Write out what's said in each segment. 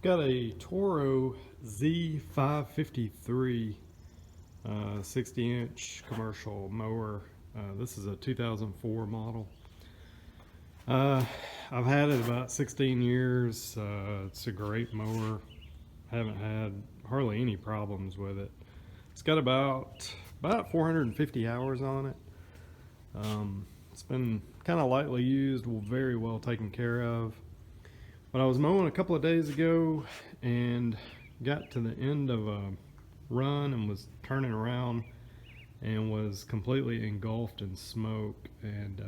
I've got a Toro Z553 60-inch commercial mower. This is a 2004 model. I've had it about 16 years. It's a great mower. Haven't had hardly any problems with it. It's got about 450 hours on it. It's been kind of lightly used, very well taken care of. But I was mowing a couple of days ago and got to the end of a run and was turning around and was completely engulfed in smoke and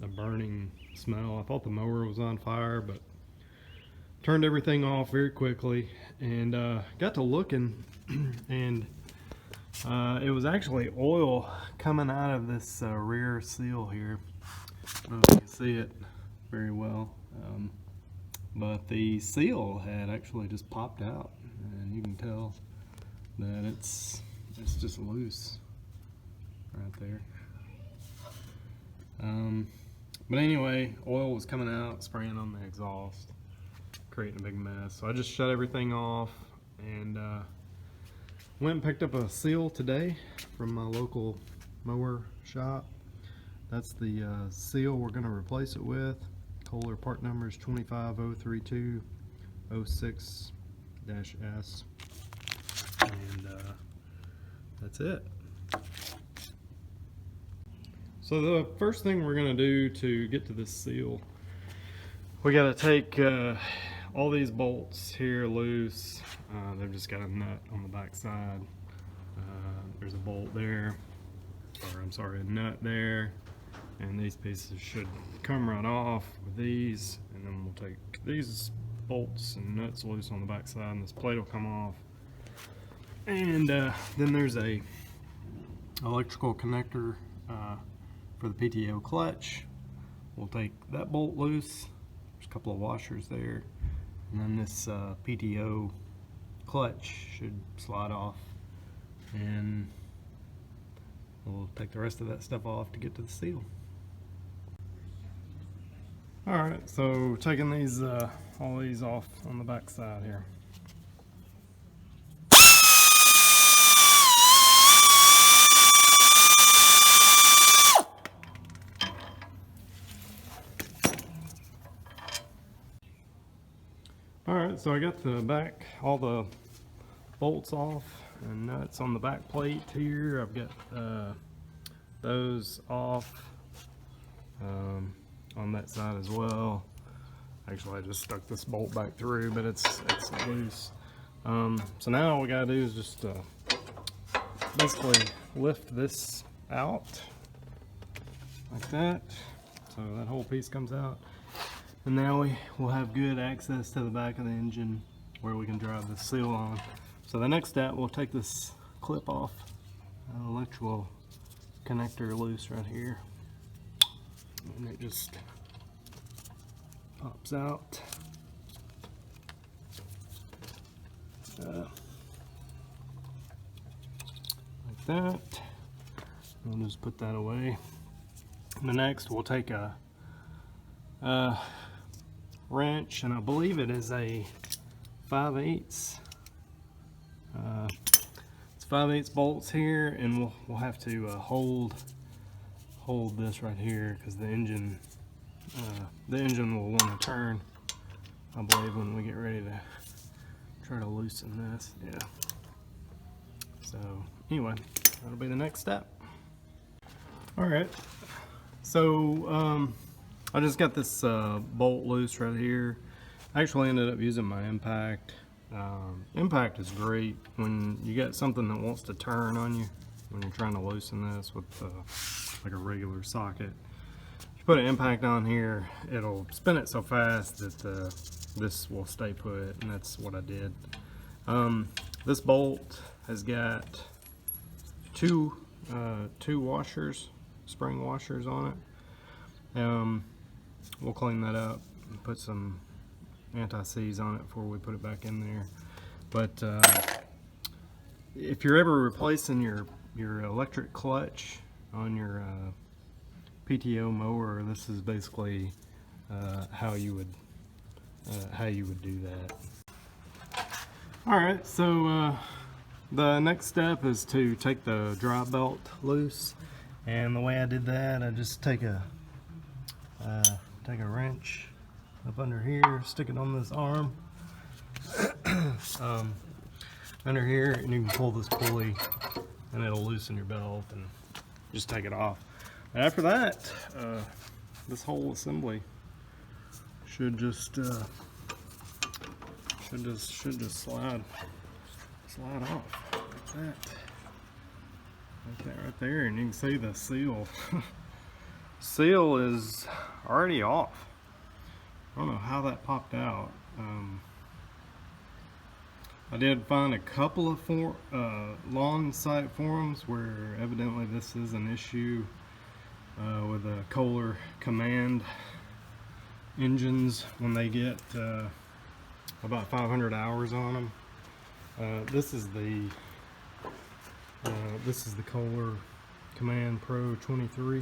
a burning smell. I thought the mower was on fire, but turned everything off very quickly and got to looking and it was actually oil coming out of this rear seal here. I don't know if you can see it very well, but the seal had actually just popped out, and you can tell that it's just loose right there. But anyway, oil was coming out, spraying on the exhaust, creating a big mess. So I just shut everything off and went and picked up a seal today from my local mower shop. That's the seal we're going to replace it with. Kohler part number is 2503206-S, and that's it. So the first thing we're going to do to get to this seal, we got to take all these bolts here loose. They've just got a nut on the back side. There's a bolt there, or I'm sorry, a nut there, and these pieces should come right off with these, and then we'll take these bolts and nuts loose on the back side, and this plate will come off. And then there's a electrical connector for the PTO clutch. We'll take that bolt loose. There's a couple of washers there, and then this PTO clutch should slide off, and we'll take the rest of that stuff off to get to the seal. Alright, so taking these all these off on the back side here. Alright, so I got the back, all the bolts off and nuts on the back plate here. I've got those off on that side as well. Actually, I just stuck this bolt back through, but it's loose. So now all we gotta do is just basically lift this out like that, so that whole piece comes out. And now we will have good access to the back of the engine where we can drive the seal on. So the next step, we'll take this clip off, electrical connector loose right here, and it just pops out. Like that. We'll just put that away. And the next, we'll take a wrench, and I believe it is a 5/8. It's 5/8 bolts here, and we'll have to hold this right here because the engine will want to turn, I believe, when we get ready to try to loosen this. Yeah. So anyway, that'll be the next step. All right. So I just got this bolt loose right here. I actually ended up using my impact. Impact is great when you got something that wants to turn on you when you're trying to loosen this with like a regular socket. If you put an impact on here, it'll spin it so fast that this will stay put, and that's what I did. This bolt has got two washers, spring washers on it. We'll clean that up and put some anti-seize on it before we put it back in there. But if you're ever replacing your electric clutch on your PTO mower, this is basically how you would do that. Alright, so the next step is to take the dry belt loose, and the way I did that, I just take a wrench up under here, stick it on this arm under here, and you can pull this pulley and it'll loosen your belt and just take it off. And after that, this whole assembly should just slide off like that. Like that right there, and you can see the seal. Seal is already off. I don't know how that popped out. I did find a couple of lawn site forums where evidently this is an issue with the Kohler Command engines when they get about 500 hours on them. This is the Kohler Command Pro 23.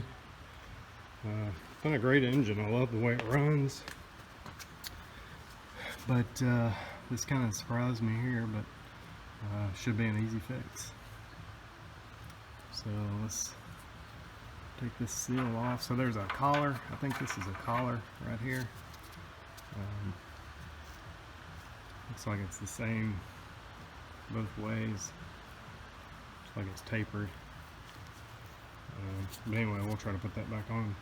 It's been a great engine. I love the way it runs, but this kind of surprised me here, but should be an easy fix. So let's take this seal off. So there's a collar. I think this is a collar right here. Looks like it's the same both ways. Looks like it's tapered. But anyway, we'll try to put that back on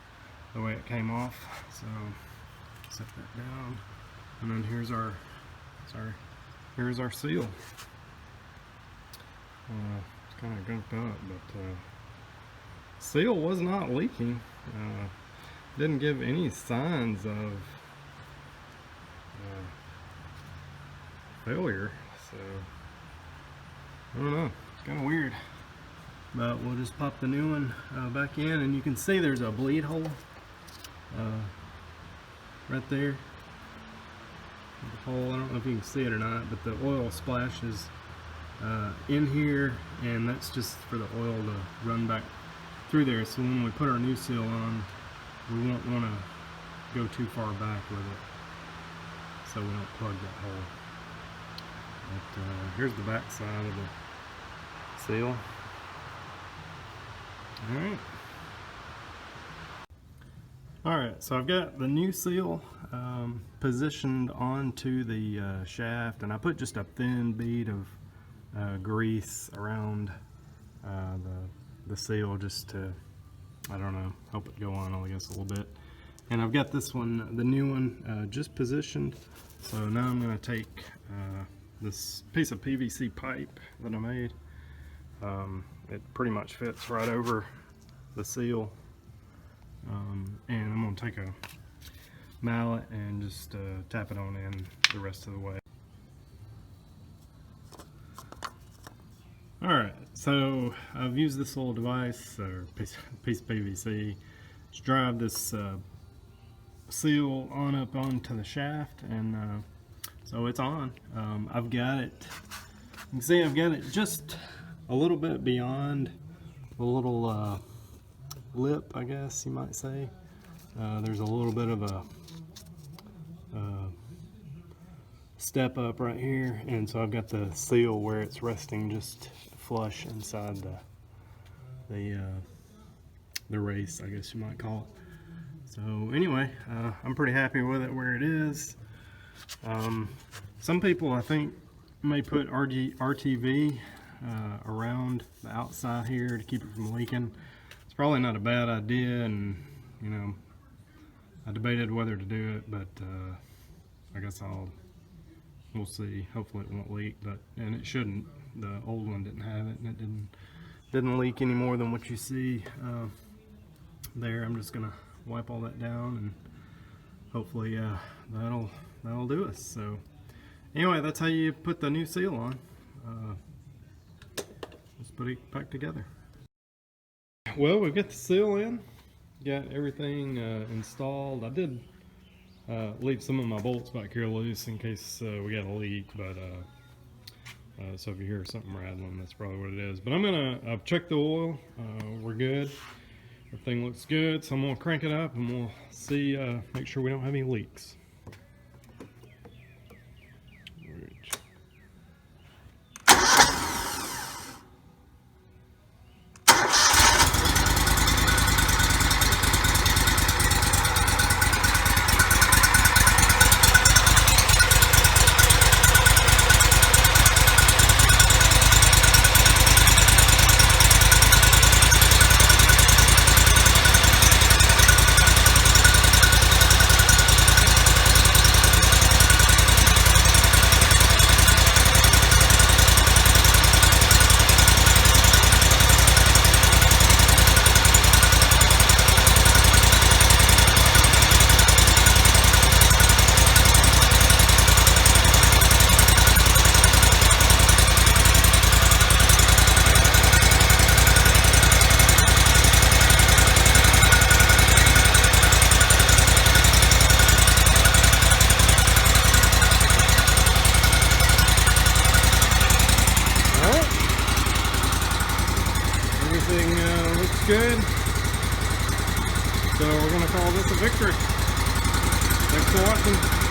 the way it came off. So set that down, and then here's our seal. It's kind of gunked up, but seal was not leaking. Didn't give any signs of failure, so I don't know, it's kind of weird. But we'll just pop the new one back in, and you can see there's a bleed hole right there. The hole, I don't know if you can see it or not, but the oil splashes in here, and that's just for the oil to run back through there. So when we put our new seal on, we won't want to go too far back with it, so we don't plug that hole. But here's the back side of the seal. Alright, so I've got the new seal positioned onto the shaft, and I put just a thin bead of grease around the seal just to, I don't know, help it go on, I guess, a little bit. And I've got this one, the new one, just positioned. So now I'm going to take this piece of PVC pipe that I made. It pretty much fits right over the seal, and I'm going to take a mallet and just tap it on in the rest of the way. Alright, so I've used this little device, or piece of PVC, to drive this seal on up onto the shaft, and so it's on. I've got it, you can see I've got it just a little bit beyond the little lip, I guess you might say. There's a little bit of a step up right here, and so I've got the seal where it's resting just flush inside the race, I guess you might call it. So anyway, I'm pretty happy with it where it is. Some people, I think, may put RTV around the outside here to keep it from leaking. It's probably not a bad idea, and you know, I debated whether to do it, but I guess we'll see. Hopefully it won't leak, and it shouldn't. The old one didn't have it, and it didn't leak any more than what you see there. I'm just gonna wipe all that down, and hopefully that'll do us. So anyway, that's how you put the new seal on. Let's put it back together. Well, we've got the seal in, got everything installed. I did leave some of my bolts back here loose in case we got a leak, but so if you hear something rattling, that's probably what it is. But I've checked the oil, we're good. Everything looks good, so I'm gonna crank it up and we'll see, make sure we don't have any leaks. looks good. So we're gonna call this a victory. Thanks for watching.